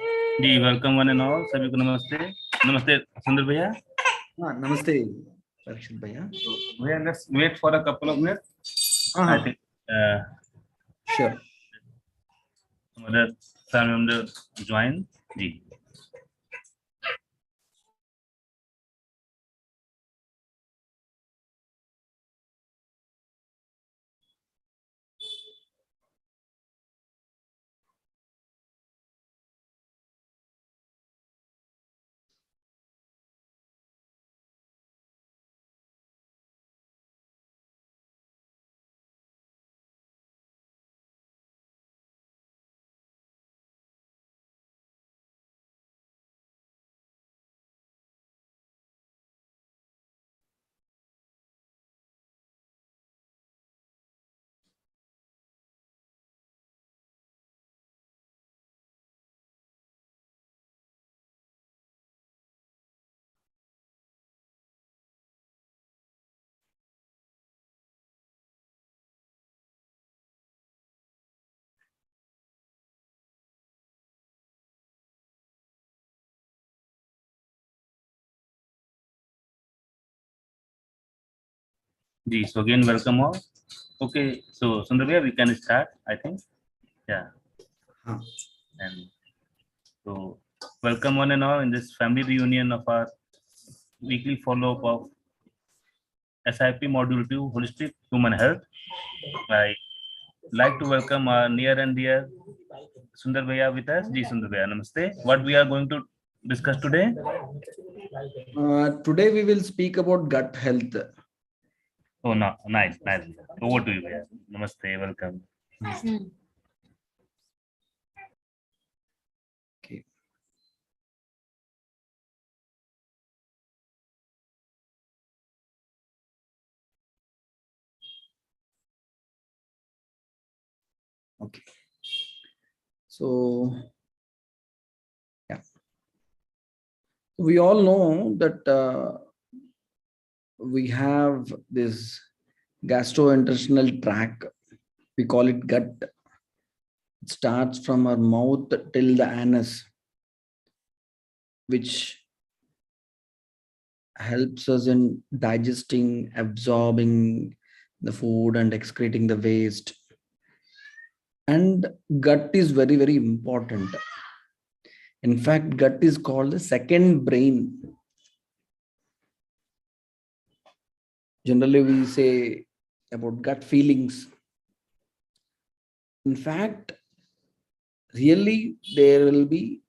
Ji welcome one and all, सभी को नमस्ते। नमस्ते सुंदर भैया। हाँ नमस्ते परीक्षित भैया। भैया let's wait for a couple of minutes. I think sure. हमारे फैमिली मेंबर ज्वाइन जी। जी so again welcome all. Okay, so Sundar bhaiya, we can start, I think. Yeah. हाँ. And so welcome one and all in this family reunion of our weekly follow-up of SIP module 2 holistic human health. I like to welcome our near and dear Sundar bhaiya with us. Ji Sundar bhaiya, namaste. What we are going to discuss today? Today we will speak about gut health. Oh no, nice. Over to you bhaiya. Namaste, welcome. Okay. Okay. So yeah, we all know that we have this gastrointestinal tract. We call it gut. It starts from our mouth till the anus, which helps us in digesting, absorbing the food and excreting the waste. And gut is very, very important. In fact, gut is called the second brain. Generally, we say about gut feelings. In fact, really, there will be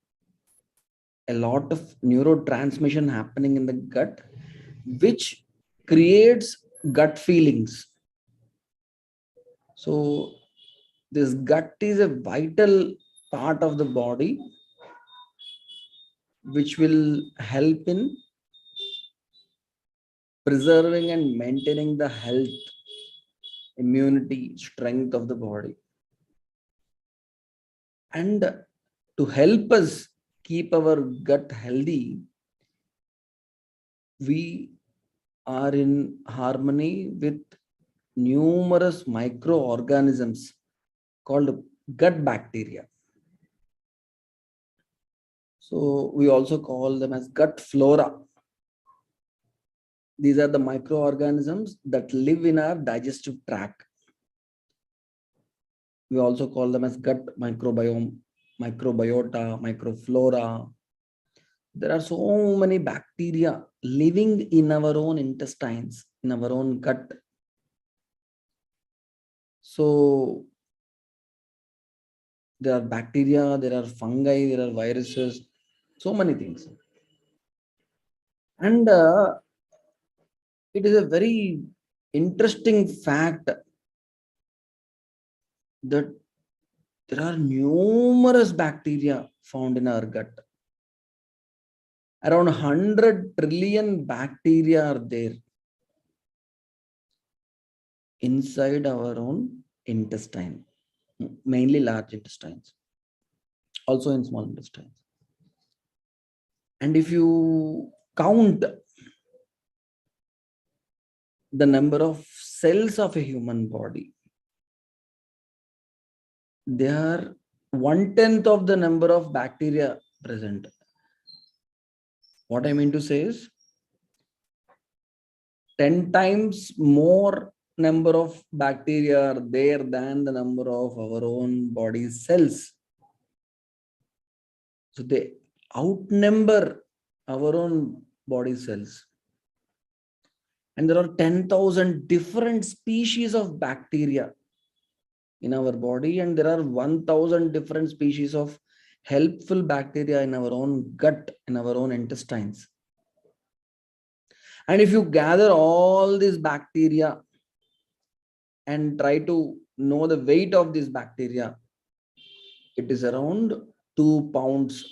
a lot of neurotransmission happening in the gut, which creates gut feelings. So, this gut is a vital part of the body which will help in preserving and maintaining the health, immunity, strength of the body. And to help us keep our gut healthy, we are in harmony with numerous microorganisms called gut bacteria. So we also call them as gut flora. These are the microorganisms that live in our digestive tract. We also call them as gut microbiome, microbiota, microflora. There are so many bacteria living in our own intestines, in our own gut. So there are bacteria, there are fungi, there are viruses, so many things. And it is a very interesting fact that there are numerous bacteria found in our gut. Around 100 trillion bacteria are there inside our own intestine, mainly large intestines, also in small intestines. And if you count the number of cells of a human body, they are 1/10 of the number of bacteria present. What I mean to say is 10 times more number of bacteria are there than the number of our own body cells. So they outnumber our own body cells. And there are 10,000 different species of bacteria in our body, and there are 1,000 different species of helpful bacteria in our own gut, in our own intestines. And if you gather all these bacteria and try to know the weight of this bacteria, it is around 2 pounds.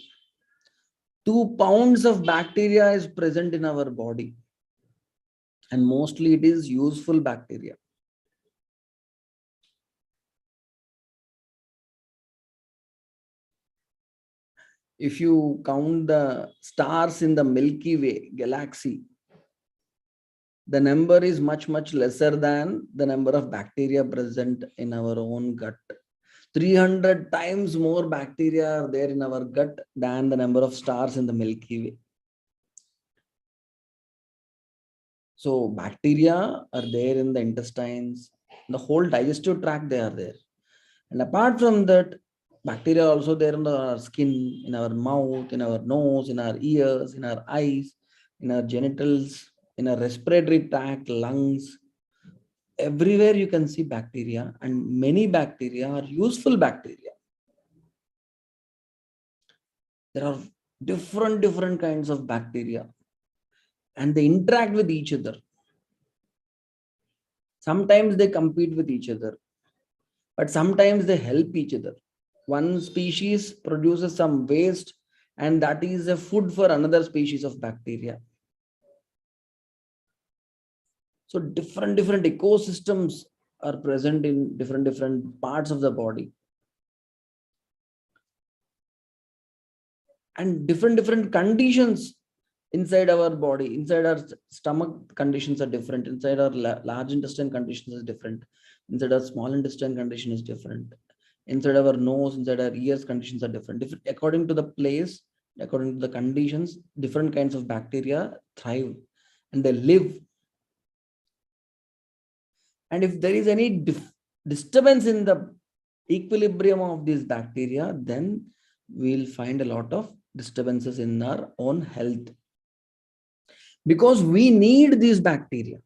2 pounds of bacteria is present in our body, and mostly it is useful bacteria. If you count the stars in the Milky Way galaxy, the number is much, much lesser than the number of bacteria present in our own gut. 300 times more bacteria are there in our gut than the number of stars in the Milky Way. So bacteria are there in the intestines, the whole digestive tract, they are there. And apart from that, bacteria are also there in our skin, in our mouth, in our nose, in our ears, in our eyes, in our genitals, in our respiratory tract, lungs. Everywhere you can see bacteria, and many bacteria are useful bacteria. There are different kinds of bacteria, and they interact with each other. Sometimes they compete with each other, but sometimes they help each other. One species produces some waste, and that is a food for another species of bacteria. So different ecosystems are present in different parts of the body, and different conditions inside our body. Inside our stomach, conditions are different. Inside our large intestine, conditions is different. Inside our small intestine, condition is different. Inside our nose, inside our ears, conditions are different. According to the place, according to the conditions, different kinds of bacteria thrive and they live. And if there is any disturbance in the equilibrium of these bacteria, then we'll find a lot of disturbances in our own health. Because we need these bacteria.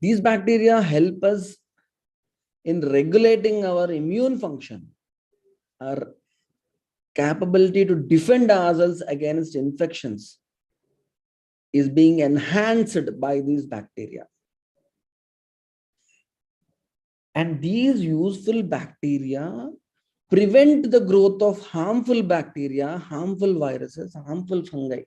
These bacteria help us in regulating our immune function, our capability to defend ourselves against infections is being enhanced by these bacteria. And these useful bacteria prevent the growth of harmful bacteria, harmful viruses, harmful fungi.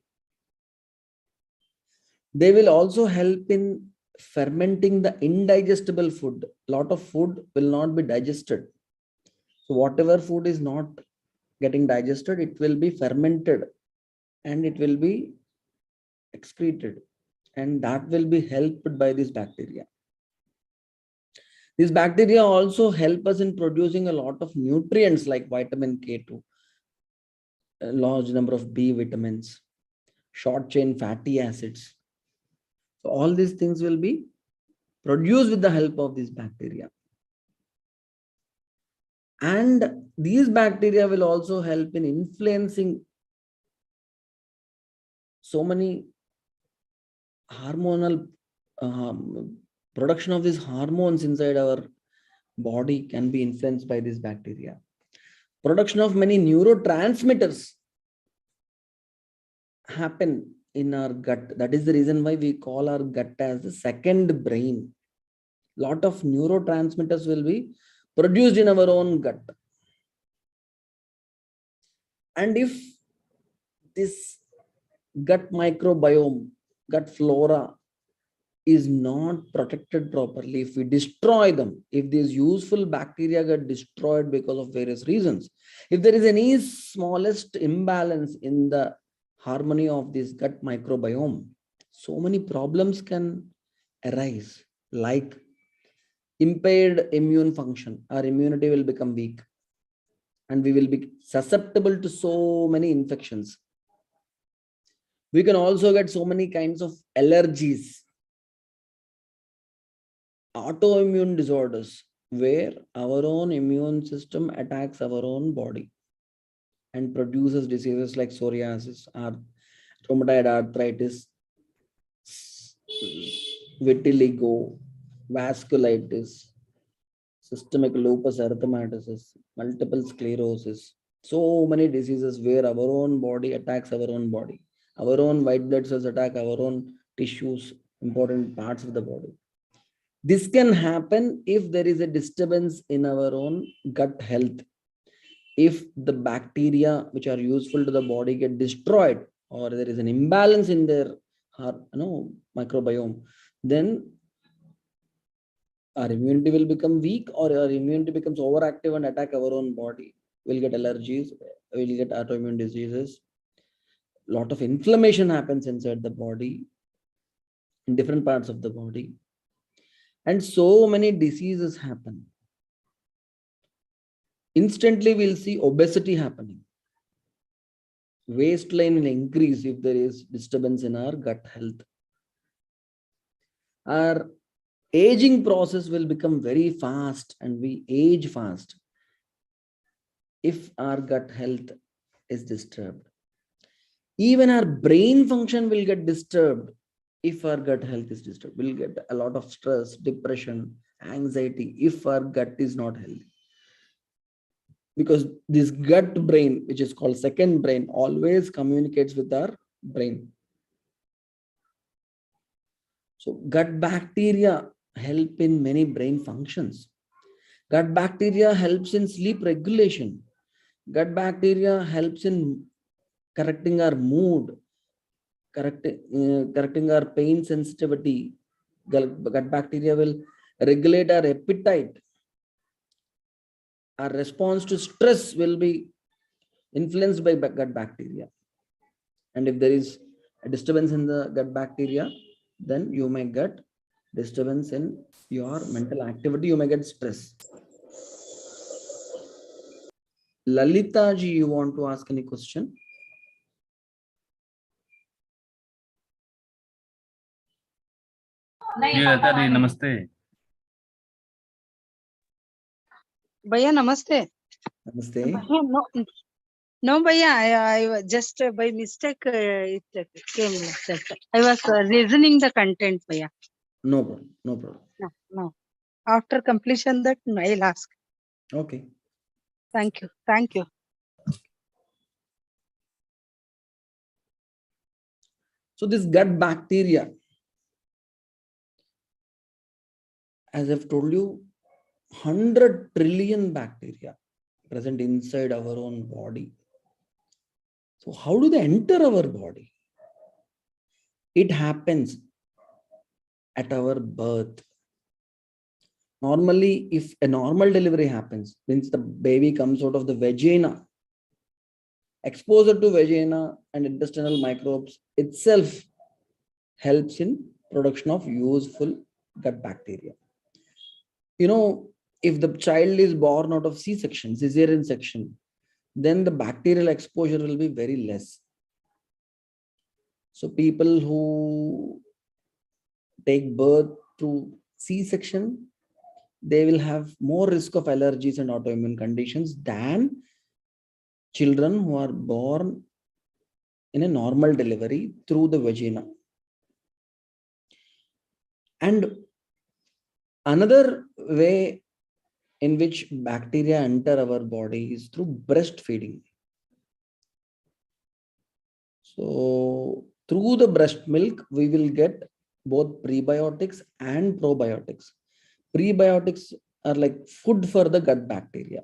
They will also help in fermenting the indigestible food. A lot of food will not be digested. So whatever food is not getting digested, it will be fermented and it will be excreted. And that will be helped by this bacteria. These bacteria also help us in producing a lot of nutrients like vitamin K2, a large number of B vitamins, short chain fatty acids. So all these things will be produced with the help of these bacteria. And these bacteria will also help in influencing so many hormonal production of these hormones inside our body can be influenced by these bacteria. Production of many neurotransmitters happen in our gut. That is the reason why we call our gut as the second brain. Lot of neurotransmitters will be produced in our own gut. And if this gut microbiome, gut flora is not protected properly, if we destroy them, if these useful bacteria get destroyed because of various reasons, if there is any smallest imbalance in the harmony of this gut microbiome, so many problems can arise, like impaired immune function. Our immunity will become weak. and we will be susceptible to so many infections. We can also get so many kinds of allergies, autoimmune disorders, where our own immune system attacks our own body and produces diseases like psoriasis, or rheumatoid arthritis, vitiligo, vasculitis, systemic lupus erythematosus, multiple sclerosis. So many diseases where our own body attacks our own body. Our own white blood cells attack our own tissues, important parts of the body. This can happen if there is a disturbance in our own gut health. If the bacteria which are useful to the body get destroyed, or there is an imbalance in their microbiome, then our immunity will become weak, or our immunity becomes overactive and attack our own body. We'll get allergies, we'll get autoimmune diseases. Lot of inflammation happens inside the body, in different parts of the body, and so many diseases happen. Instantly we'll see obesity happening. Waistline will increase if there is disturbance in our gut health. Our aging process will become very fast, and we age fast if our gut health is disturbed. Even our brain function will get disturbed if our gut health is disturbed. We'll get a lot of stress, depression, anxiety if our gut is not healthy. Because this gut brain, which is called second brain, always communicates with our brain. So gut bacteria help in many brain functions. Gut bacteria helps in sleep regulation. Gut bacteria helps in correcting our mood, correcting our pain sensitivity. Gut bacteria will regulate our appetite. Our response to stress will be influenced by gut bacteria. And if there is a disturbance in the gut bacteria, then you may get disturbance in your mental activity, you may get stress. Lalita ji, you want to ask any question? Yeah, Tari, namaste. Bhaiya, namaste. Namaste. No, Bhaiya, I just by mistake it came like that. I was reasoning the content, Bhaiya. No problem. No problem. No. After completion that, I'll ask. Okay. Thank you. Thank you. So this gut bacteria, as I've told you, 100 trillion bacteria present inside our own body. So how do they enter our body? It happens at our birth. Normally, if a normal delivery happens, means the baby comes out of the vagina, exposure to vagina and intestinal microbes itself helps in production of useful gut bacteria. If the child is born out of C-section, cesarean section, then the bacterial exposure will be very less. So people who take birth through C-section, they will have more risk of allergies and autoimmune conditions than children who are born in a normal delivery through the vagina. And another way in which bacteria enter our body is through breastfeeding. So through the breast milk, we will get both prebiotics and probiotics. Prebiotics are like food for the gut bacteria.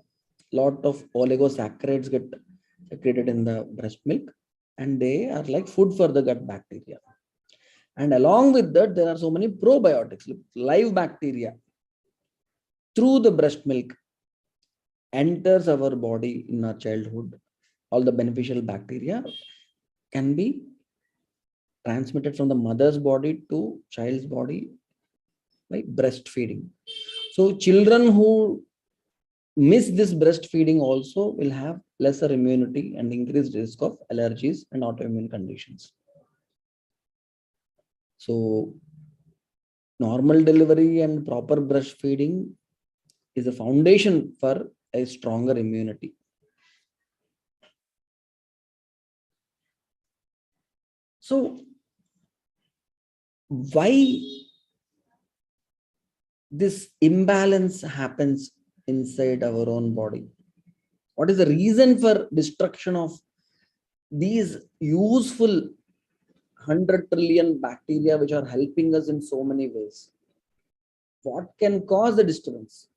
Lot of oligosaccharides get secreted in the breast milk, and they are like food for the gut bacteria. And along with that, there are so many probiotics, live bacteria. Through the breast milk enters our body in our childhood. All the beneficial bacteria can be transmitted from the mother's body to child's body by breastfeeding. So children who miss this breastfeeding also will have lesser immunity and increased risk of allergies and autoimmune conditions. So normal delivery and proper breastfeeding is a foundation for a stronger immunity. So why this imbalance happens inside our own body? What is the reason for destruction of these useful 100 trillion bacteria which are helping us in so many ways? What can cause the disturbance?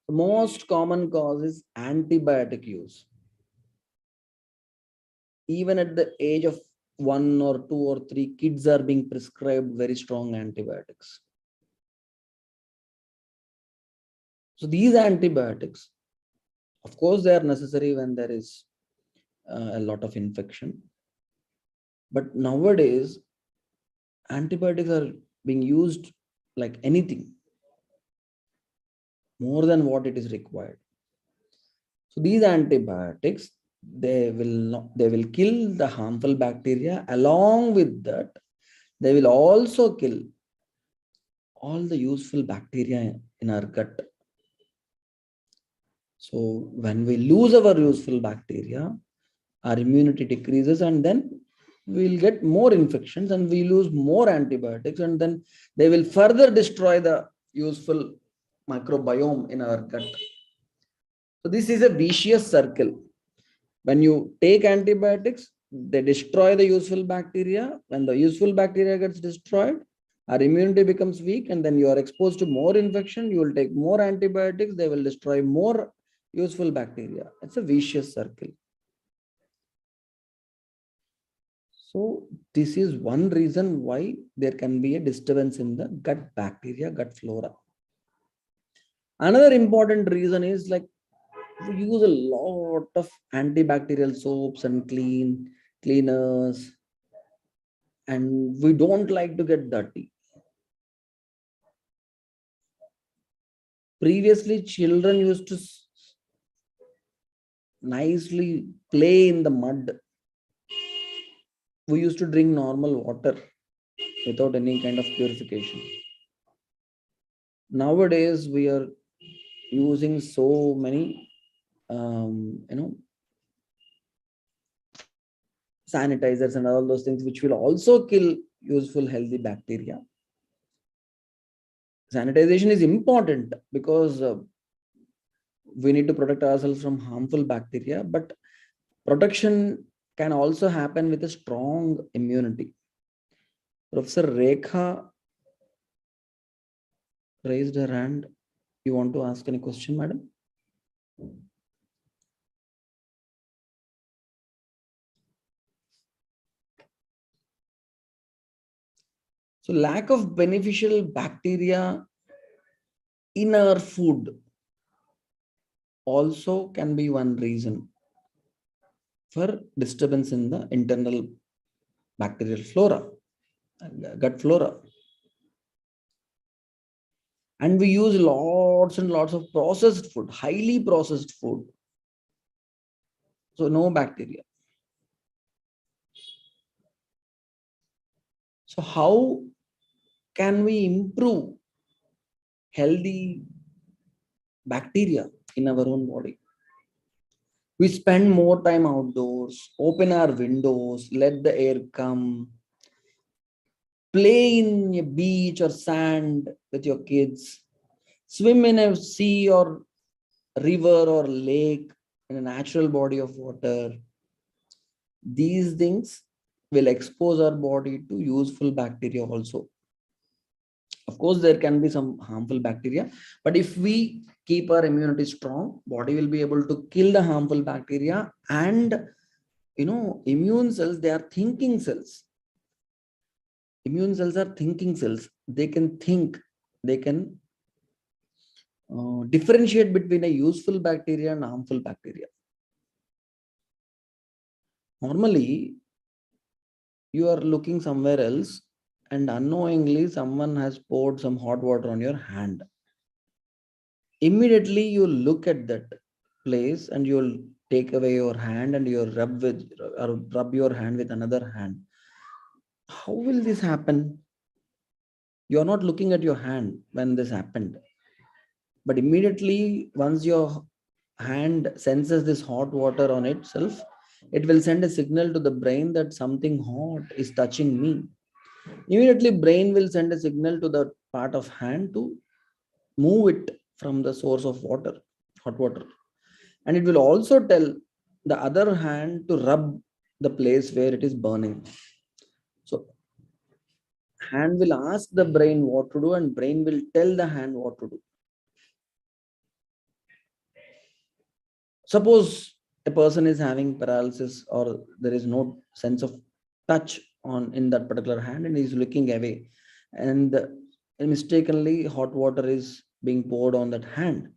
The most common cause is antibiotic use. Even at the age of 1 or 2 or 3, kids are being prescribed very strong antibiotics. So these antibiotics, of course, they are necessary when there is a lot of infection. But nowadays, antibiotics are being used like anything, more than what it is required. So these antibiotics, they will kill the harmful bacteria. Along with that, they will also kill all the useful bacteria in our gut. So when we lose our useful bacteria, our immunity decreases, and then we'll get more infections and we lose more antibiotics, and then they will further destroy the useful microbiome in our gut. So this is a vicious circle. When you take antibiotics, they destroy the useful bacteria. When the useful bacteria gets destroyed, our immunity becomes weak, and then you are exposed to more infection. You will take more antibiotics. They will destroy more useful bacteria. It's a vicious circle. So this is one reason why there can be a disturbance in the gut bacteria, gut flora. Another important reason is like we use a lot of antibacterial soaps and cleaners, and we don't like to get dirty. Previously, children used to nicely play in the mud. We used to drink normal water without any kind of purification. Nowadays, we are using so many, sanitizers and all those things, which will also kill useful healthy bacteria. Sanitization is important because we need to protect ourselves from harmful bacteria, but protection can also happen with a strong immunity. Professor Rekha raised her hand. You want to ask any question, madam? So lack of beneficial bacteria in our food also can be one reason for disturbance in the internal bacterial flora, gut flora. And we use lots and lots of processed food, highly processed food. So no bacteria. So how can we improve healthy bacteria in our own body? We spend more time outdoors, open our windows, let the air come, play in a beach or sand with your kids, swim in a sea or river or lake in a natural body of water. These things will expose our body to useful bacteria also. Of course, there can be some harmful bacteria, but if we keep our immunity strong, body will be able to kill the harmful bacteria. And immune cells, they are thinking cells. Immune cells are thinking cells. They can think, they can differentiate between a useful bacteria and harmful bacteria. Normally, you are looking somewhere else and unknowingly someone has poured some hot water on your hand. Immediately you look at that place and you'll take away your hand and you rub your hand with another hand. How will this happen? You're not looking at your hand when this happened, but immediately once your hand senses this hot water on itself, it will send a signal to the brain that something hot is touching me. Immediately brain will send a signal to the part of hand to move it from the source of water, hot water, and it will also tell the other hand to rub the place where it is burning. So hand will ask the brain what to do and brain will tell the hand what to do. Suppose a person is having paralysis or there is no sense of touch on in that particular hand and he is looking away, and mistakenly hot water is being poured on that hand.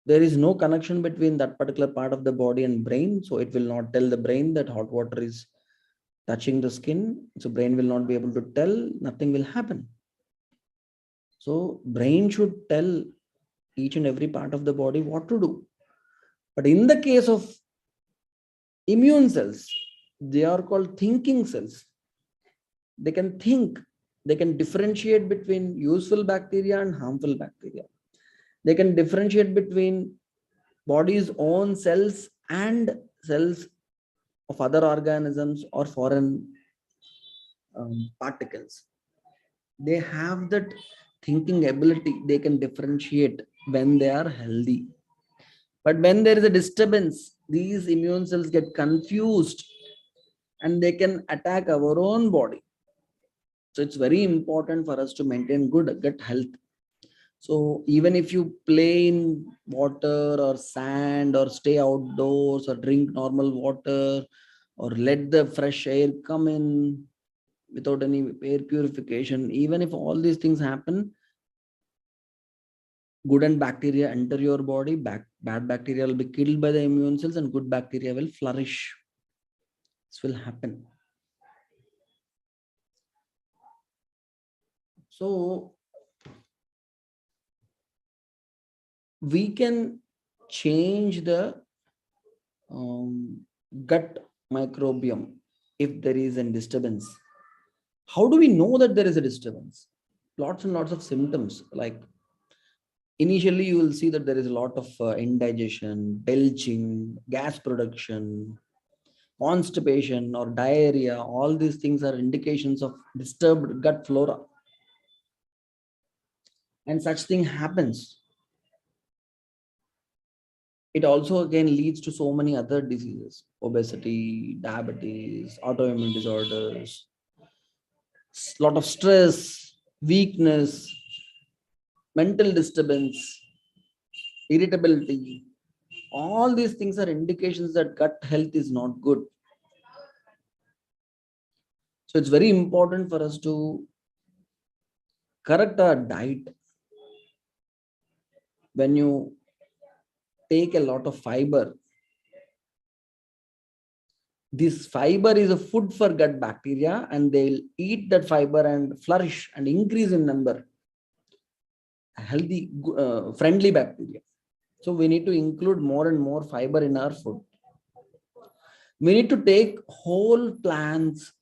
There is no connection between that particular part of the body and brain, so it will not tell the brain that hot water is touching the skin. So brain will not be able to tell, nothing will happen. So brain should tell each and every part of the body what to do. But in the case of immune cells, they are called thinking cells. They can think, they can differentiate between useful bacteria and harmful bacteria. They can differentiate between body's own cells and cells of other organisms or foreign particles. They have that thinking ability. They can differentiate when they are healthy. But when there is a disturbance, these immune cells get confused and they can attack our own body. So it's very important for us to maintain good gut health. So even if you play in water or sand or stay outdoors or drink normal water or let the fresh air come in without any air purification, even if all these things happen, good and bacteria enter your body, bad bacteria will be killed by the immune cells and good bacteria will flourish. This will happen. So we can change the gut microbiome if there is a disturbance. How do we know that there is a disturbance? Lots and lots of symptoms. Like initially, you will see that there is a lot of indigestion, belching, gas production, constipation, or diarrhea. All these things are indications of disturbed gut flora. And such thing happens. It also again leads to so many other diseases: obesity, diabetes, autoimmune disorders, lot of stress, weakness, mental disturbance, irritability. All these things are indications that gut health is not good. So it's very important for us to correct our diet. When you take a lot of fiber, this fiber is a food for gut bacteria and they'll eat that fiber and flourish and increase in number, healthy, friendly bacteria. So we need to include more and more fiber in our food. We need to take whole plants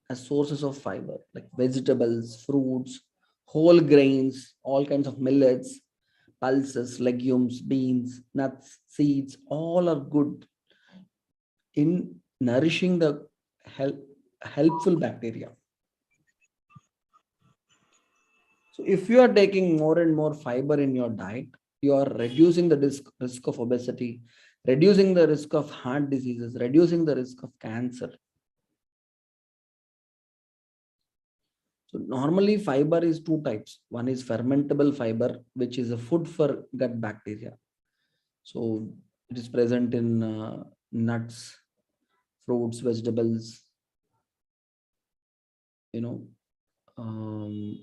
as sources of fiber, like vegetables, fruits, whole grains, all kinds of millets, pulses, legumes, beans, nuts, seeds, all are good in nourishing the helpful bacteria. So if you are taking more and more fiber in your diet, you are reducing the risk of obesity, reducing the risk of heart diseases, reducing the risk of cancer. So normally fiber is two types. One is fermentable fiber, which is a food for gut bacteria. So it is present in nuts, fruits, vegetables, um,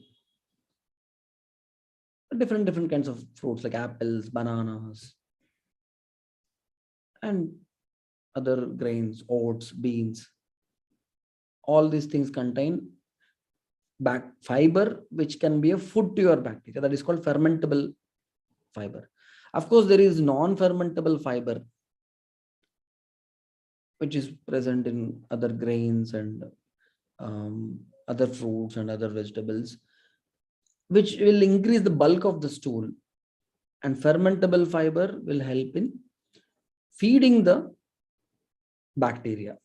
different kinds of fruits like apples, bananas, and other grains, oats, beans. All these things contain fiber, which can be a food to your bacteria. That is called fermentable fiber. Of course, there is non-fermentable fiber, which is present in other grains and other fruits and other vegetables, which will increase the bulk of the stool. And fermentable fiber will help in feeding the bacteria.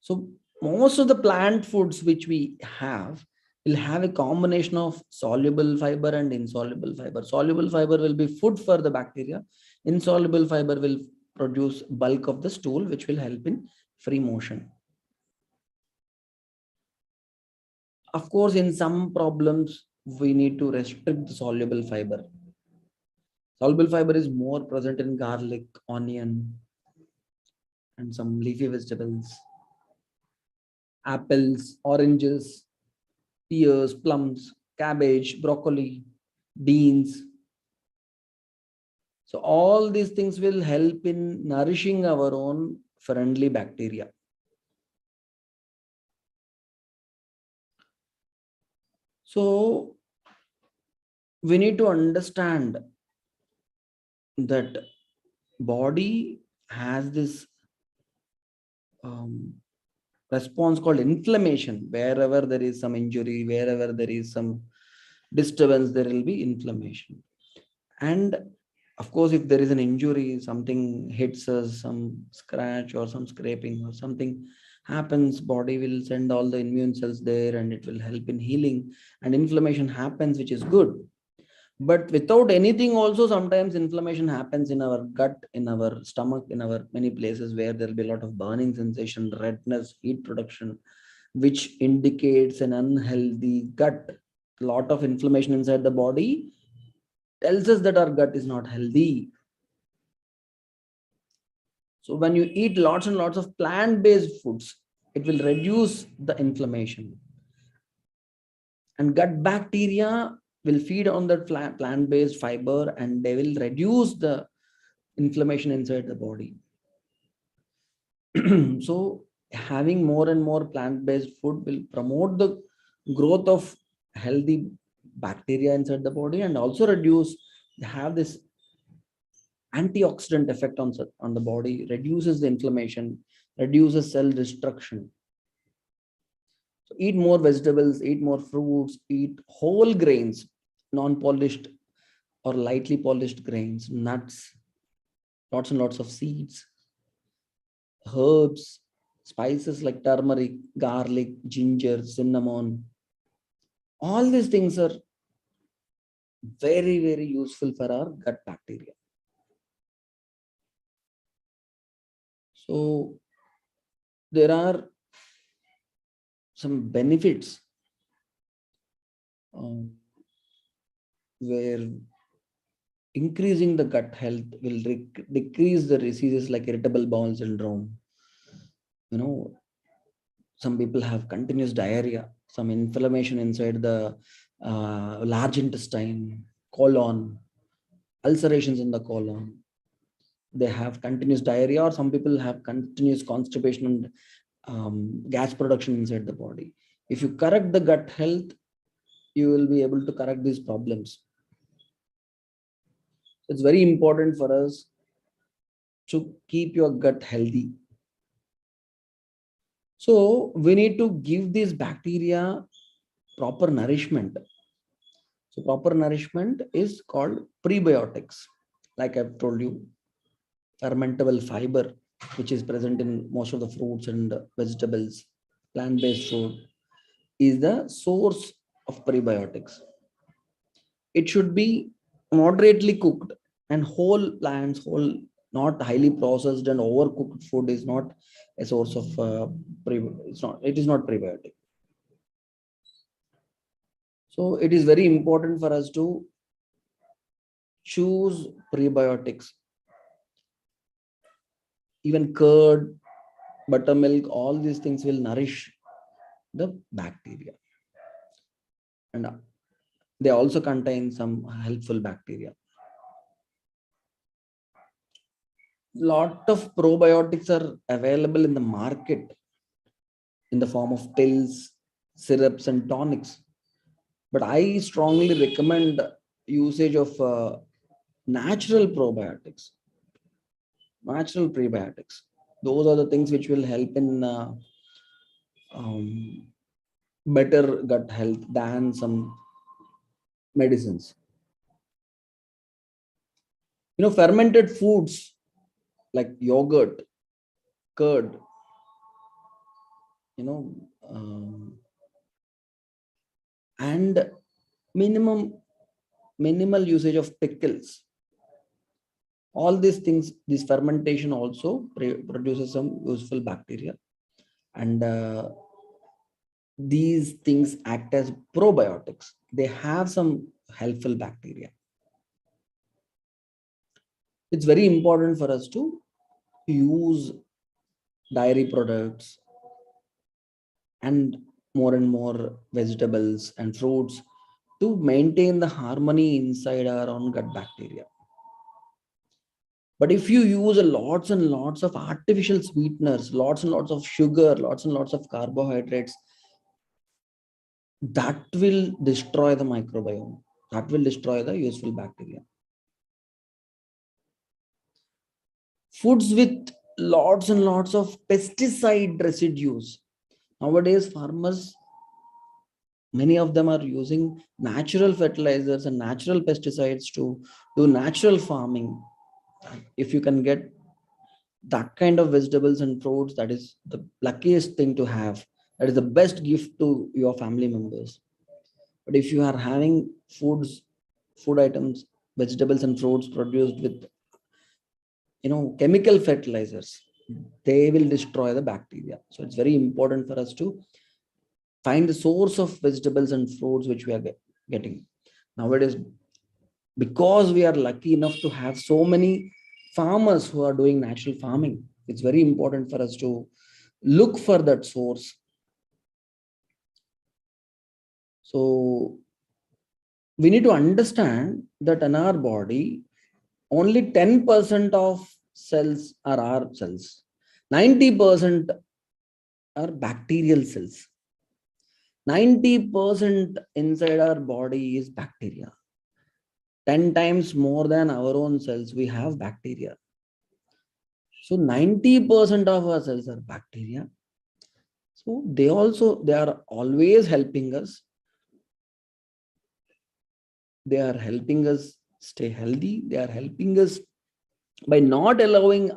So most of the plant foods which we have will have a combination of soluble fiber and insoluble fiber. Soluble fiber will be food for the bacteria. Insoluble fiber will produce bulk of the stool, which will help in free motion. Of course, in some problems, we need to restrict the soluble fiber. Soluble fiber is more present in garlic, onion, and some leafy vegetables, apples, oranges, pears, plums, cabbage, broccoli, beans. So all these things will help in nourishing our own friendly bacteria. So we need to understand that body has this response called inflammation. Wherever there is some injury, wherever there is some disturbance, there will be inflammation. And of course, if there is an injury, something hits us, some scratch or some scraping or something happens, body will send all the immune cells there and it will help in healing, and inflammation happens, which is good. But without anything also, sometimes inflammation happens in our gut, in our stomach, in our many places where there will be a lot of burning sensation, redness, heat production, which indicates an unhealthy gut. A lot of inflammation inside the body tells us that our gut is not healthy. So when you eat lots and lots of plant-based foods, it will reduce the inflammation. And gut bacteria will feed on the plant-based fiber and they will reduce the inflammation inside the body. So having more and more plant-based food will promote the growth of healthy bacteria inside the body and also have this antioxidant effect on the body, reduces the inflammation, reduces cell destruction. So eat more vegetables, eat more fruits, eat whole grains, non-polished or lightly polished grains, nuts, lots and lots of seeds, herbs, spices like turmeric, garlic, ginger, cinnamon. All these things are very, very useful for our gut bacteria. So there are some benefits where increasing the gut health will decrease the diseases like irritable bowel syndrome. Some people have continuous diarrhea, some inflammation inside the large intestine, colon, ulcerations in the colon. They have continuous diarrhea, or some people have continuous constipation and gas production inside the body. If you correct the gut health, you will be able to correct these problems. It's very important for us to keep your gut healthy. So we need to give these bacteria proper nourishment. So proper nourishment is called prebiotics. Like I've told you, fermentable fiber, which is present in most of the fruits and vegetables, plant-based food, is the source of prebiotics. It should be moderately cooked, and whole plants, not highly processed and overcooked food is not a source of it is not prebiotic. So it is very important for us to choose prebiotics. Even curd, buttermilk, all these things will nourish the bacteria. And they also contain some helpful bacteria. Lot of probiotics are available in the market in the form of pills, syrups, and tonics. But I strongly recommend usage of natural probiotics, natural prebiotics. Those are the things which will help in um, better gut health than some medicines. Fermented foods like yogurt, curd, you know, um, and minimal usage of pickles. All these things, this fermentation also produces some useful bacteria, and these things act as probiotics. They have some helpful bacteria. It's very important for us to use dairy products and more vegetables and fruits to maintain the harmony inside our own gut bacteria. But if you use lots and lots of artificial sweeteners, lots and lots of sugar, lots and lots of carbohydrates, that will destroy the microbiome. That will destroy the useful bacteria. Foods with lots and lots of pesticide residues. Nowadays, farmers, many of them are using natural fertilizers and natural pesticides to do natural farming. If you can get that kind of vegetables and fruits, that is the luckiest thing to have. That is the best gift to your family members. But if you are having food items, vegetables and fruits produced with chemical fertilizers, they will destroy the bacteria. So it's very important for us to find the source of vegetables and fruits which we are getting nowadays. Because we are lucky enough to have so many farmers who are doing natural farming, it's very important for us to look for that source. So we need to understand that in our body, only 10% of cells are our cells. 90% are bacterial cells. 90% inside our body is bacteria. 10 times more than our own cells, we have bacteria. So 90% of our cells are bacteria. So they are always helping us. They are helping us stay healthy. They are helping us by not allowing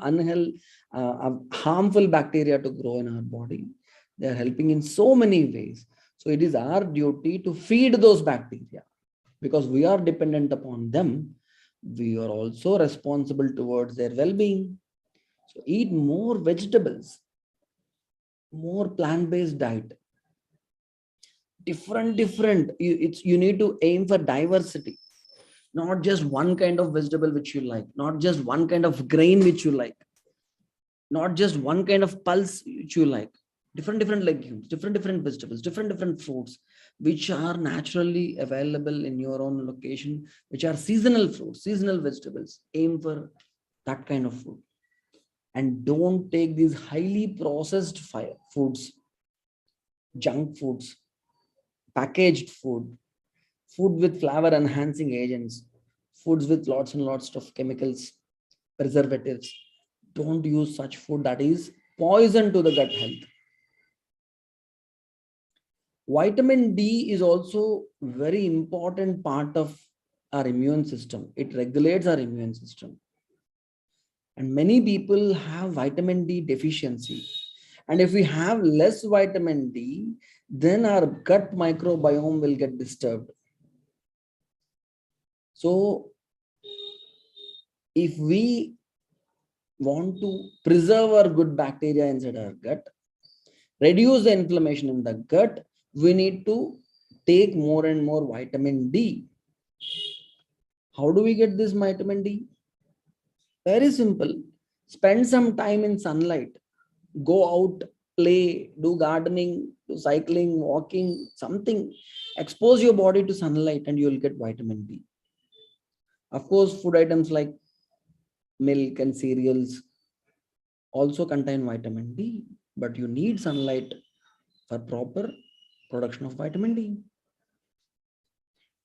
harmful bacteria to grow in our body. They are helping in so many ways. So it is our duty to feed those bacteria. Because we are dependent upon them, we are also responsible towards their well-being. So eat more vegetables, more plant-based diet, different. You need to aim for diversity, not just one kind of vegetable which you like, not just one kind of grain which you like, not just one kind of pulse which you like. Different legumes, different vegetables, different fruits, which are naturally available in your own location, which are seasonal fruits, seasonal vegetables. Aim for that kind of food. And don't take these highly processed foods, junk foods, packaged food with flavor enhancing agents, foods with lots and lots of chemicals, preservatives. Don't use such food that is poison to the gut health. Vitamin D is also very important part of our immune system. It regulates our immune system. And many people have vitamin D deficiency. And if we have less vitamin D, then our gut microbiome will get disturbed. So if we want to preserve our good bacteria inside our gut, reduce the inflammation in the gut, we need to take more and more vitamin D. How do we get this vitamin D? Very simple. Spend some time in sunlight. Go out, play, do gardening, do cycling, walking, something. Expose your body to sunlight and you will get vitamin D. Of course, food items like milk and cereals also contain vitamin D, but you need sunlight for proper production of vitamin D.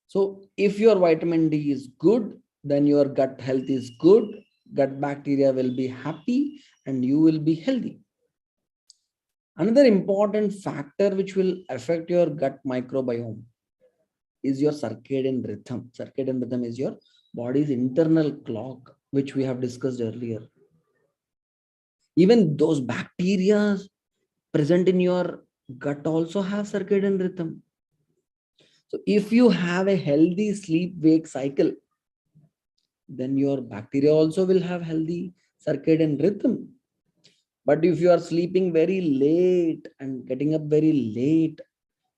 So if your vitamin D is good, then your gut health is good, gut bacteria will be happy, and you will be healthy. Another important factor which will affect your gut microbiome is your circadian rhythm. Circadian rhythm is your body's internal clock, which we have discussed earlier. Even those bacteria present in your gut also have circadian rhythm. So if you have a healthy sleep wake cycle, then your bacteria also will have healthy circadian rhythm. But if you are sleeping very late and getting up very late,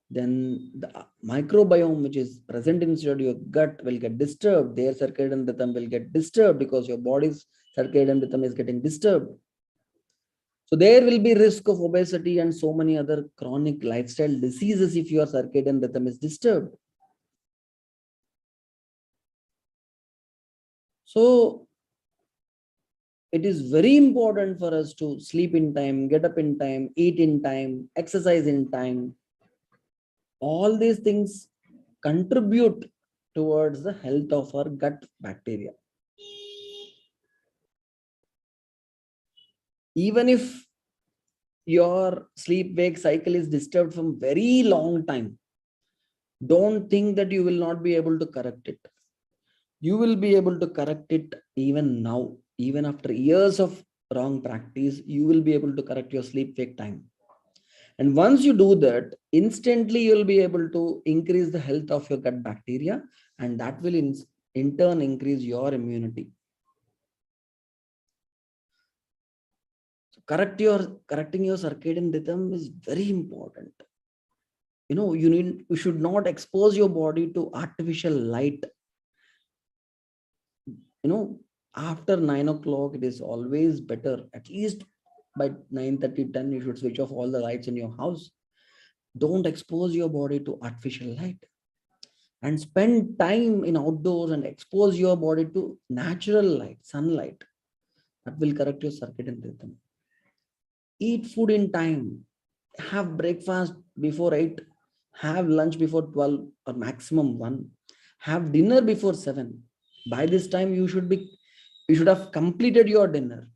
then the microbiome which is present inside your gut will get disturbed. Their circadian rhythm will get disturbed because your body's circadian rhythm is getting disturbed. So there will be risk of obesity and so many other chronic lifestyle diseases if your circadian rhythm is disturbed. So it is very important for us to sleep in time, get up in time, eat in time, exercise in time. All these things contribute towards the health of our gut bacteria. Even if your sleep wake cycle is disturbed from very long time, don't think that you will not be able to correct it. You will be able to correct it even now. Even after years of wrong practice, you will be able to correct your sleep wake time. And once you do that, instantly you'll be able to increase the health of your gut bacteria, and that will in turn increase your immunity. So correcting your circadian rhythm is very important. You should not expose your body to artificial light. After 9 o'clock, it is always better, at least by 9:30, 10, you should switch off all the lights in your house. Don't expose your body to artificial light, and spend time in outdoors and expose your body to natural light, sunlight. That will correct your circadian rhythm. Eat food in time. Have breakfast before 8. Have lunch before 12 or maximum 1. Have dinner before 7. By this time, you should have completed your dinner.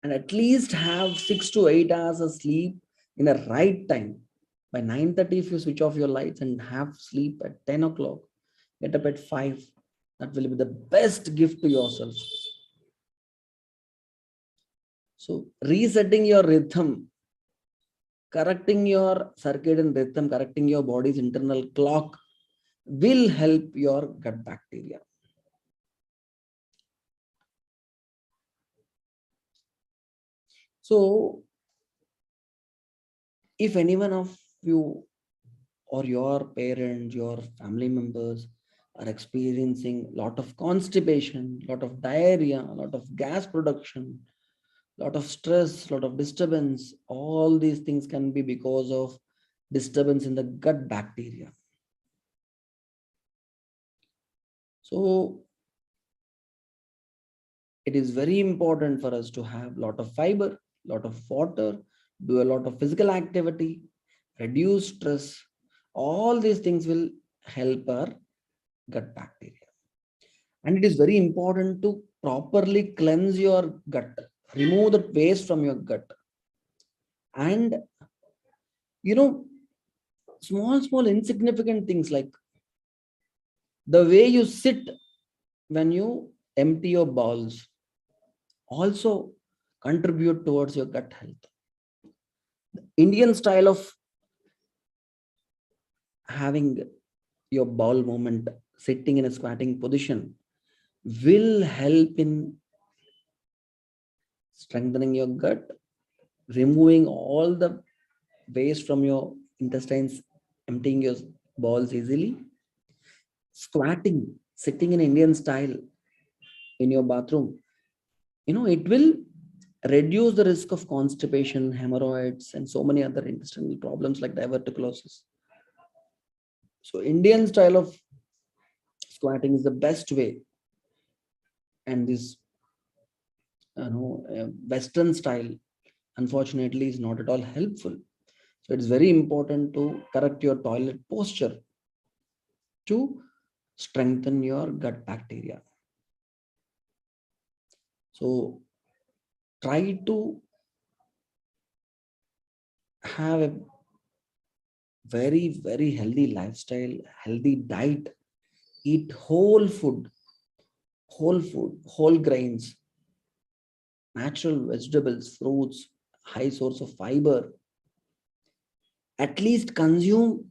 And at least have 6 to 8 hours of sleep in the right time. By 9:30, if you switch off your lights and have sleep at 10 o'clock, get up at 5. That will be the best gift to yourself. So resetting your rhythm, correcting your circadian rhythm, correcting your body's internal clock will help your gut bacteria. So if any one of you or your parents, your family members are experiencing a lot of constipation, lot of diarrhea, a lot of gas production, lot of stress, lot of disturbance, all these things can be because of disturbance in the gut bacteria. So it is very important for us to have a lot of fiber, lot of water, do a lot of physical activity, reduce stress. All these things will help our gut bacteria. And it is very important to properly cleanse your gut, remove the waste from your gut. And small insignificant things like the way you sit when you empty your bowels also contribute towards your gut health. Indian style of having your bowel movement, sitting in a squatting position, will help in strengthening your gut, removing all the waste from your intestines, emptying your bowels easily. Squatting, sitting in Indian style in your bathroom, it will reduce the risk of constipation, hemorrhoids, and so many other intestinal problems like diverticulosis. So Indian style of squatting is the best way, and this Western style, unfortunately, is not at all helpful. So it's very important to correct your toilet posture to strengthen your gut bacteria. So try to have a very healthy lifestyle, healthy diet, eat whole grains, natural vegetables, fruits, high source of fiber. At least consume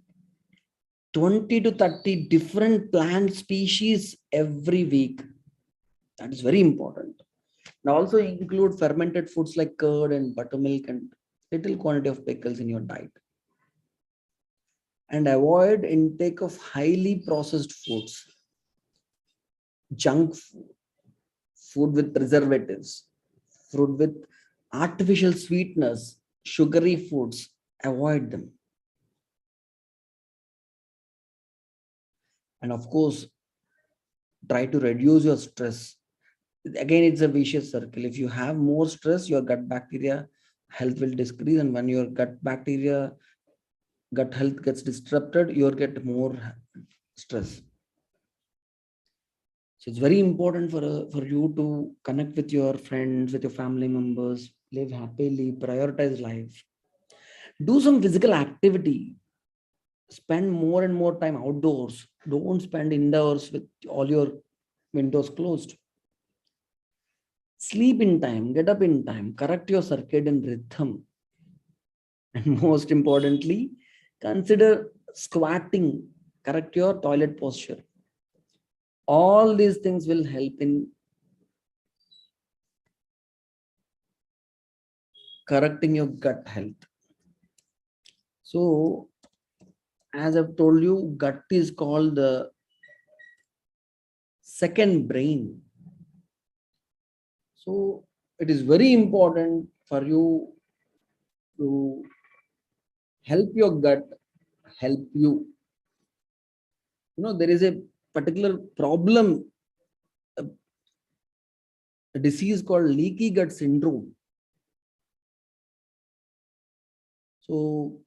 20 to 30 different plant species every week. That is very important. And also include fermented foods like curd and buttermilk and little quantity of pickles in your diet. And avoid intake of highly processed foods, junk food, food with preservatives, food with artificial sweetness, sugary foods. Avoid them. And of course, try to reduce your stress. Again, it's a vicious circle. If you have more stress, your gut bacteria health will decrease, and when your gut health gets disrupted, you'll get more stress. So it's very important for you to connect with your friends, with your family members, live happily, prioritize life, do some physical activity, spend more and more time outdoors. Don't spend indoors with all your windows closed. Sleep in time, get up in time, correct your circadian rhythm. And most importantly, consider squatting, correct your toilet posture. All these things will help in correcting your gut health. So, as I've told you, gut is called the second brain. So, it is very important for you to help your gut help you. There is a particular problem, a disease called leaky gut syndrome. So,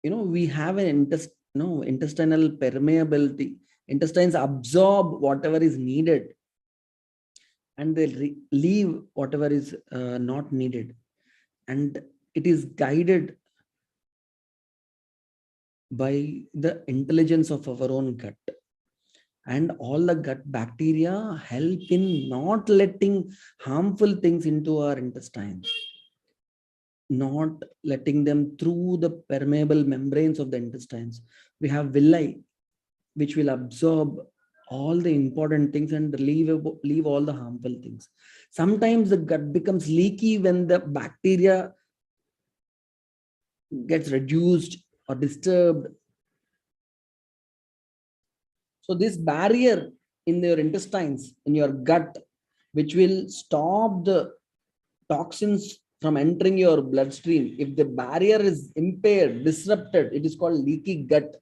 we have an intestinal permeability. Intestines absorb whatever is needed and they leave whatever is not needed. And it is guided by the intelligence of our own gut. And all the gut bacteria help in not letting harmful things into our intestines, not letting them through the permeable membranes of the intestines. We have villi, which will absorb all the important things and leave all the harmful things. Sometimes the gut becomes leaky when the bacteria gets reduced or disturbed. So this barrier in your intestines, in your gut, which will stop the toxins from entering your bloodstream. If the barrier is impaired, disrupted, it is called leaky gut.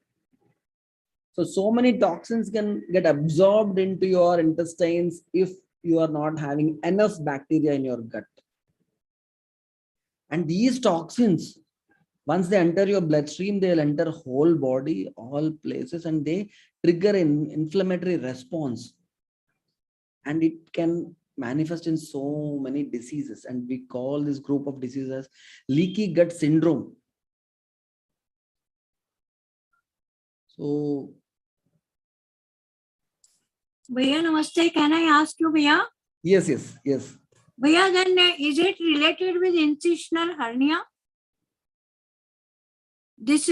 So many toxins can get absorbed into your intestines if you are not having enough bacteria in your gut. And these toxins, once they enter your bloodstream, they'll enter whole body, all places, and they trigger an inflammatory response. And it can manifest in so many diseases. And we call this group of diseases as leaky gut syndrome. So, Bhaiya, namaste. Can I ask you, Bhaiya? yes. Bhaiya, then is it related with incisional hernia? This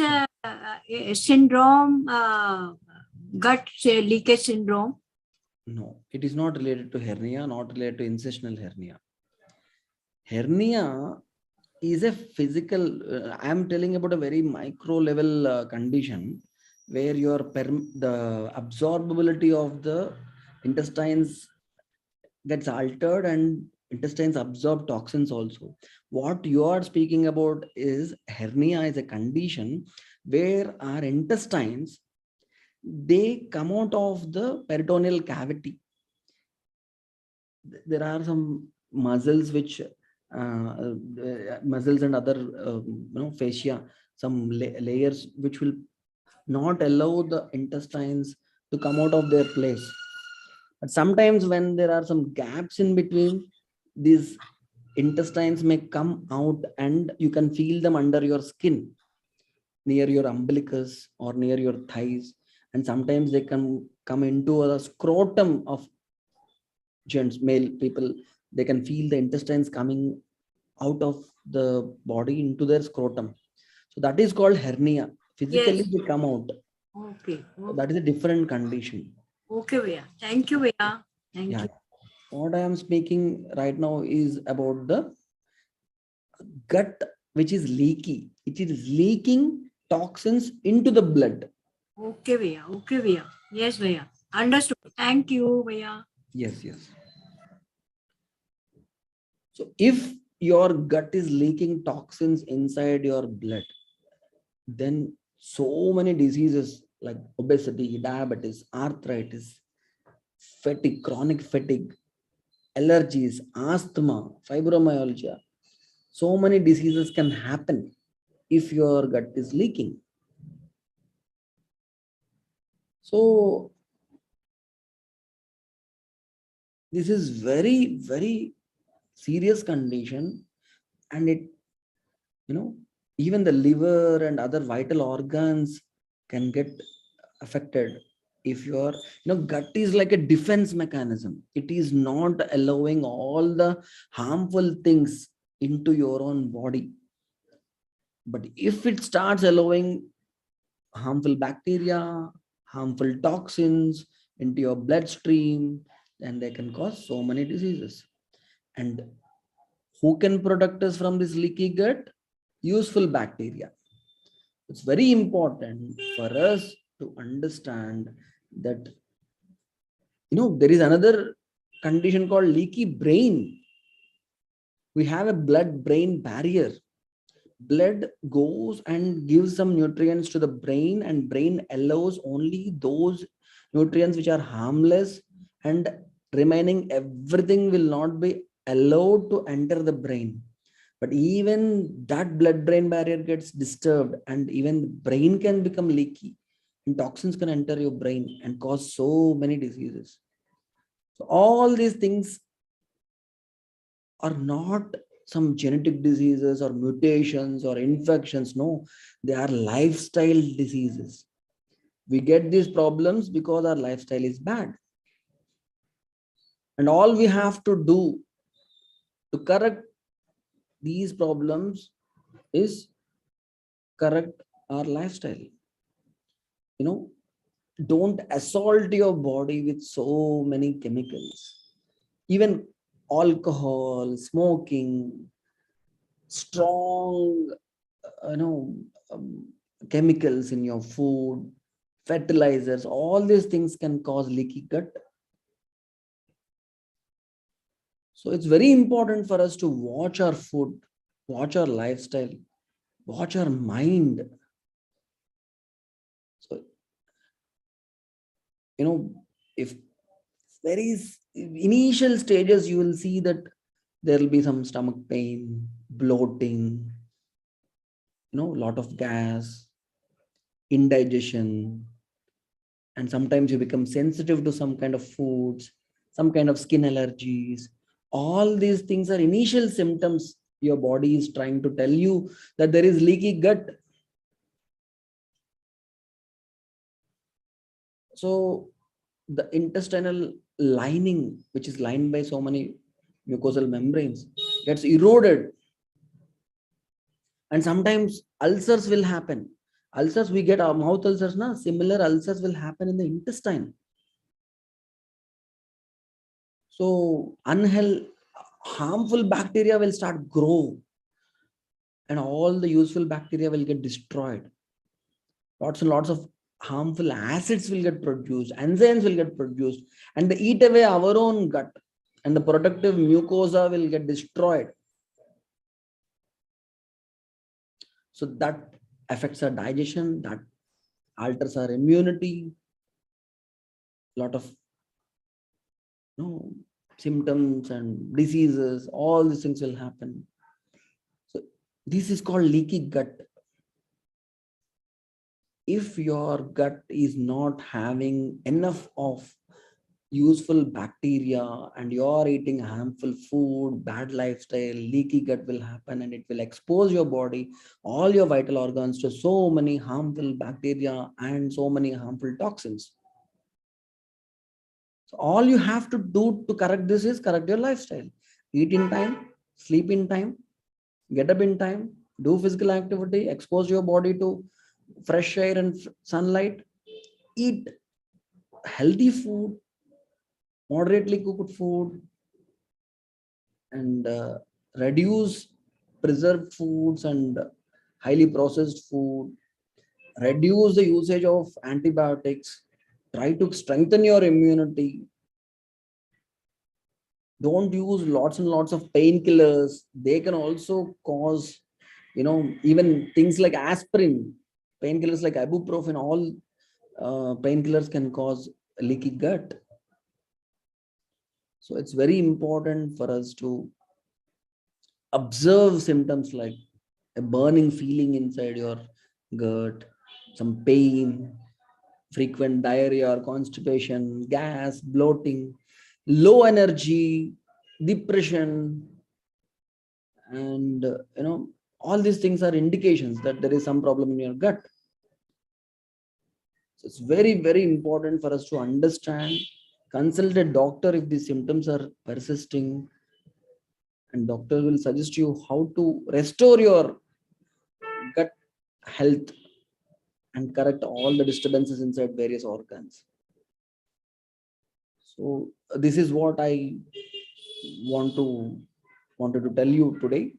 syndrome, gut leakage syndrome? No, it is not related to hernia, not related to incisional hernia. Hernia is a physical, I am telling about a very micro level condition where the absorbability of the intestines gets altered and intestines absorb toxins also. What you are speaking about is hernia is a condition where our intestines, they come out of the peritoneal cavity. There are some muscles which muscles and other fascia, some layers which will not allow the intestines to come out of their place. But sometimes when there are some gaps in between, these intestines may come out and you can feel them under your skin, near your umbilicus or near your thighs. And sometimes they can come into a scrotum of gents, male people. They can feel the intestines coming out of the body into their scrotum. So that is called hernia. Physically, Yes. they come out. Okay. That is a different condition. Okay, Bhaiya. Thank you, Bhaiya. Thank Yeah. you. What I am speaking right now is about the gut, which is leaky. It is leaking toxins into the blood. Okay, Bhaiya. Okay, Bhaiya. Yes, Bhaiya. Understood. Thank you, Bhaiya. Yes, yes. So if your gut is leaking toxins inside your blood, then so many diseases like obesity, diabetes, arthritis, fatigue, chronic fatigue, allergies, asthma, fibromyalgia, so many diseases can happen if your gut is leaking. So this is very serious condition, and it, you know, even the liver and other vital organs can get affected if your, gut is like a defense mechanism. It is not allowing all the harmful things into your own body. But if it starts allowing harmful bacteria, harmful toxins into your bloodstream, then they can cause so many diseases. And who can protect us from this leaky gut? Useful bacteria. It's very important for us to understand that, there is another condition called leaky brain. We have a blood brain barrier. Blood goes and gives some nutrients to the brain, and brain allows only those nutrients which are harmless, and remaining everything will not be allowed to enter the brain. But even that blood brain barrier gets disturbed, and even the brain can become leaky, and toxins can enter your brain and cause so many diseases. So all these things are not some genetic diseases or mutations or infections. No, they are lifestyle diseases. We get these problems because our lifestyle is bad. And all we have to do to correct these problems is correct our lifestyle. Don't assault your body with so many chemicals. Even alcohol, smoking, strong, you know, um, chemicals in your food, fertilizers, all these things can cause leaky gut. So it's very important for us to watch our food, watch our lifestyle, watch our mind. So, if there is initial stages, you will see that there will be some stomach pain, bloating, lot of gas, indigestion, and sometimes you become sensitive to some kind of foods, some kind of skin allergies. All these things are initial symptoms. Your body is trying to tell you that there is leaky gut. So the intestinal lining, which is lined by so many mucosal membranes, gets eroded, and sometimes ulcers will happen. Ulcers, we get our mouth ulcers, na? Similar ulcers will happen in the intestine. So harmful bacteria will start grow, and all the useful bacteria will get destroyed. Lots and lots of harmful acids will get produced, enzymes will get produced, and they eat away our own gut, and the protective mucosa will get destroyed. So that affects our digestion, that alters our immunity. Lot of symptoms and diseases, all these things will happen. So this is called leaky gut. if your gut is not having enough of useful bacteria and you're eating harmful food, bad lifestyle, leaky gut will happen and it will expose your body, all your vital organs to so many harmful bacteria and so many harmful toxins. So all you have to do to correct this is correct your lifestyle. Eat in time, sleep in time, get up in time, do physical activity, expose your body to fresh air and sunlight, eat healthy food, moderately cooked food, and reduce preserved foods and highly processed food, reduce the usage of antibiotics, try to strengthen your immunity. Don't use lots and lots of painkillers. They can also cause, even things like aspirin, painkillers like ibuprofen, all painkillers can cause leaky gut. So it's very important for us to observe symptoms like a burning feeling inside your gut, some pain, frequent diarrhea or constipation, gas, bloating, low energy, depression, and all these things are indications that there is some problem in your gut. So it's very, very important for us to understand, consult a doctor if these symptoms are persisting, and doctor will suggest you how to restore your gut health and correct all the disturbances inside various organs. So this is what I wanted to tell you today.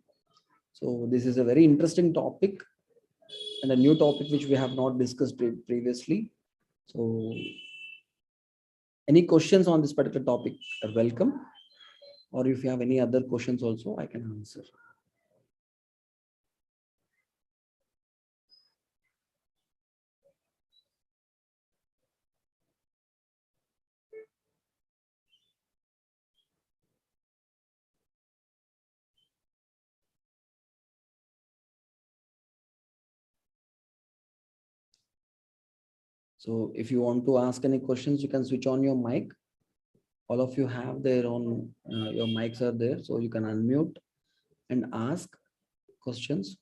So this is a very interesting topic and a new topic which we have not discussed previously. So any questions on this particular topic are welcome, or if you have any other questions also, I can answer. So if you want to ask any questions, you can switch on your mic. All of you have their own, your mics are there, so you can unmute and ask questions.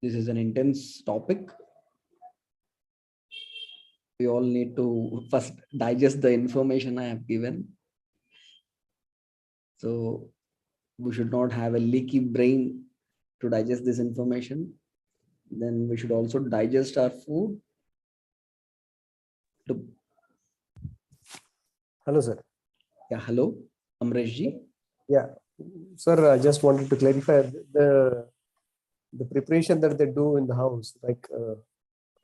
This is an intense topic. We all need to first digest the information I have given. So we should not have a leaky brain to digest this information. Then we should also digest our food. Hello, sir. Yeah, hello, Amresh ji. Yeah, sir, I just wanted to clarify the preparation that they do in the house, like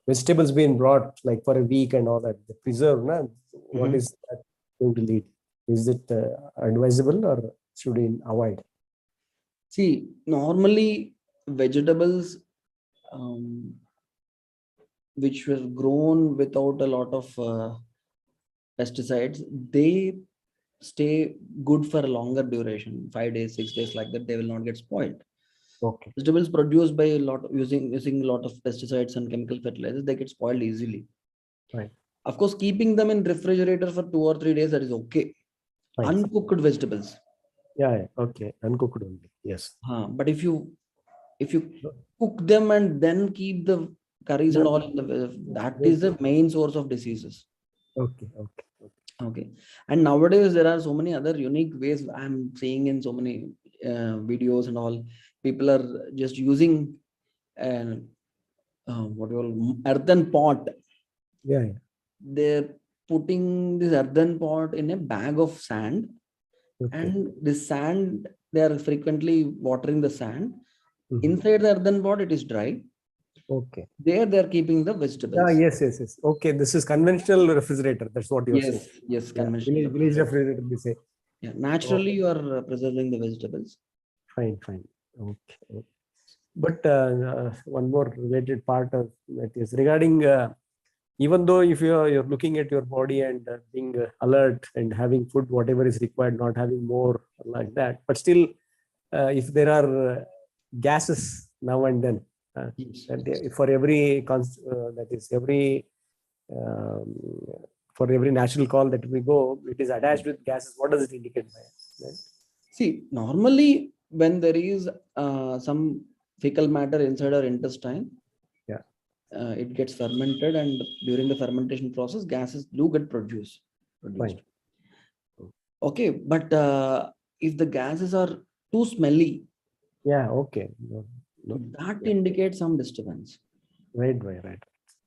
vegetables being brought like for a week and all that, the preserve, na? What is that going to lead? Is it advisable or should we avoid? See, normally vegetables which were grown without a lot of pesticides, they stay good for a longer duration, 5 days, 6 days, like that. They will not get spoiled. Okay. Vegetables produced by a lot using a lot of pesticides and chemical fertilizers, they get spoiled easily. Right. Of course, keeping them in refrigerator for 2 or 3 days, that is okay. Right. Uncooked vegetables. Yeah, okay. Uncooked only. Yes. But if you cook them and then keep the curries and all in that is the main source of diseases. Okay. And nowadays there are so many other unique ways I'm seeing in so many videos and all. People are just using what you call earthen pot. Yeah. They're putting this earthen pot in a bag of sand, and this sand, they are frequently watering the sand. Inside the earthen pot, it is dry. Okay. There they are keeping the vegetables. Yes. Okay, this is conventional refrigerator. That's what you're saying. Yes, conventional. Village refrigerator, they say. Yeah, naturally you are preserving the vegetables. Fine. Okay. But one more related part of that is regarding even though if you're looking at your body and being alert and having food whatever is required, not having more like that, but still if there are gases now and then, Yes, And yes. for every that is um, for every natural call that we go, it is attached with gases. What does it indicate by? Right? See, normally when there is some fecal matter inside our intestine, Yeah. it gets fermented, and during the fermentation process, gases do get produced. Fine. Okay, but if the gases are too smelly, Yeah. Okay. No, no. that Yeah. indicates some disturbance. Right.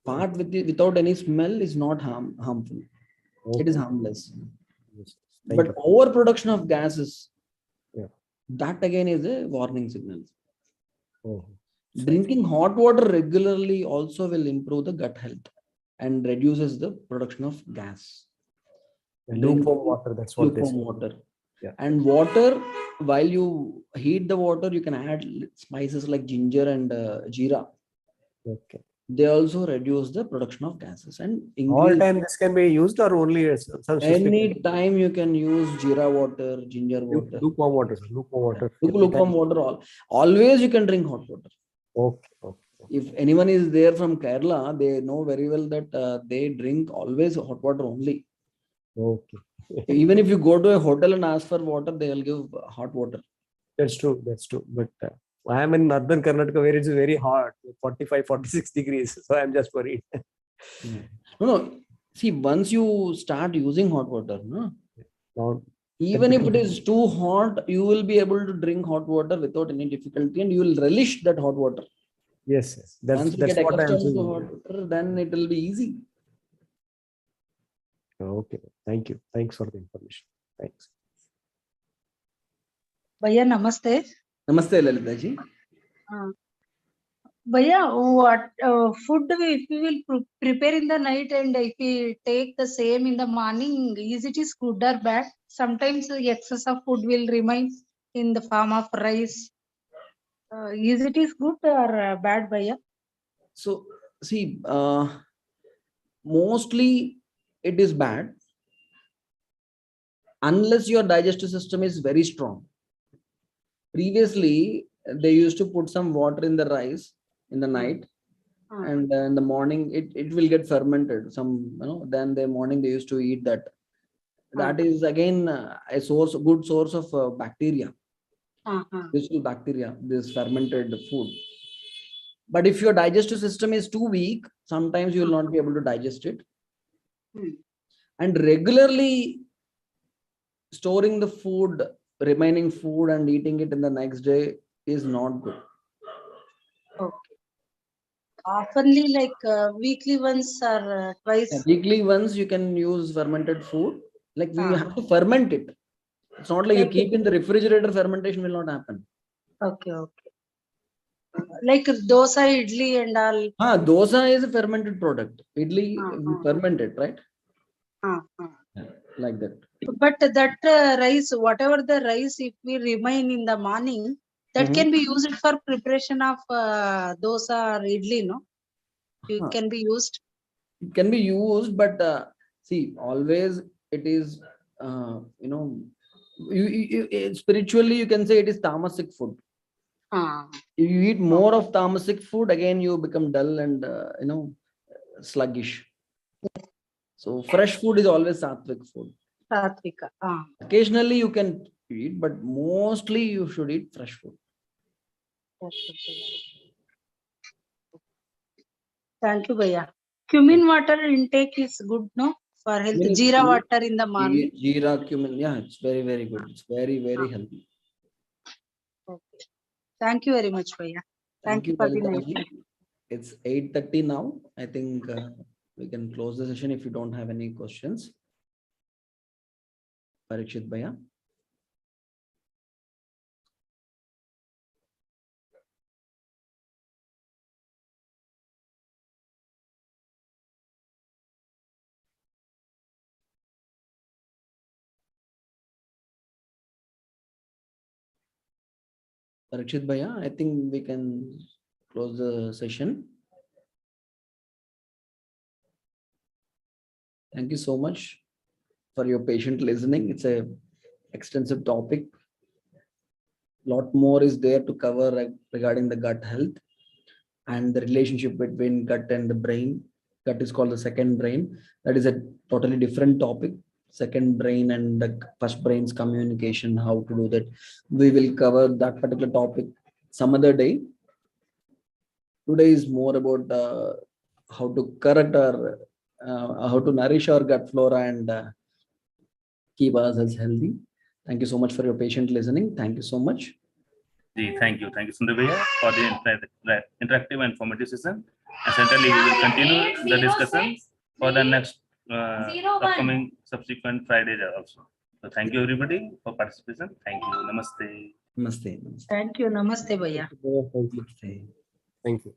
Part without any smell is not harmful. It is Okay. harmless. Yes. Thank But you. overproduction of gases, Yeah. that again is a warning signal. Oh. Drinking hot water regularly also will improve the gut health and reduces the production of gas. Lukewarm Drinking water. That's what they lukewarm say. water. Yeah. And water, while you heat the water, you can add spices like ginger and jeera. Okay. They also reduce the production of gases and All increase. time this can be used or only some specific Any time you can use jeera water, ginger water, lukewarm water. Sir. Lukewarm water. lukewarm water. Always you can drink hot water. Okay. Okay. If anyone is there from Kerala, they know very well that they drink always hot water only. Okay. Even if you go to a hotel and ask for water, they will give hot water. That's true. That's true. But I am in northern Karnataka where it's very hot, 45, 46 degrees. So I'm just worried. No. See, once you start using hot water, no, Now, even if it is too hot, you will be able to drink hot water without any difficulty, and you will relish that hot water. yes. That's Once you get what I'm accustomed to saying. hot water, then it will be easy. Okay. Thank you. Thanks for the information. Thanks. Bhaiya, namaste. Namaste, Lalita ji. Bhaiya, what food if we will prepare in the night and if we take the same in the morning, is it is good or bad? Sometimes the excess of food will remain in the form of rice. Is it is good or bad, Bhaiya? So, see, mostly it is bad unless your digestive system is very strong. Previously, they used to put some water in the rice in the night, and in the morning it will get fermented. Then the morning they used to eat that. That is again a good source of bacteria, useful bacteria, this fermented food. But if your digestive system is too weak, sometimes you will not be able to digest it. And regularly storing the remaining food and eating it in the next day is not good. Okay. Oftenly, like weekly once or twice. Weekly once you can use fermented food. Like you have to ferment it. It's not like you keep in the refrigerator, fermentation will not happen. Okay. Like dosa, idli and all. Dosa is a fermented product. Idli fermented, right? Like that. But that rice, whatever the rice, if we remain in the morning, that can be used for preparation of dosa or idli, no? It can be used. It can be used, but see, always it is, spiritually you can say it is tamasic food. If you eat more of tamasic food, again you become dull and sluggish. So fresh food is always sattvic food. Satvika. Occasionally you can eat, but mostly you should eat fresh food. Thank you, Bhaiya. Cumin water intake is good, no? For health. Jeera water in the morning. Jeera, cumin, yeah, it's very, very good. It's very, very healthy. Okay. Thank you very much, Bhaiya. Thank you for the nice. It's 8:30 now. I think we can close the session if you don't have any questions. Parikshit Bhaiya. Parikshit Bhaiya, I think we can close the session. Thank you so much for your patient listening. It's a extensive topic. Lot more is there to cover regarding the gut health. and the relationship between gut and the brain. Gut is called the second brain. That is a totally different topic. Second brain and the first brain's communication, how to do that. We will cover that particular topic some other day. Today is more about how to correct our, how to nourish our gut flora and keep ourselves healthy. Thank you so much for your patient listening. Thank you so much. Thank you, Sundar Bhaiya, for the interactive and informative session. And certainly we will continue the discussion for the next upcoming subsequent Fridays also. So thank you everybody for participation. Thank you. Namaste. Namaste. Namaste. Thank you. Namaste, Bhaiya. Thank you. Namaste. Thank you.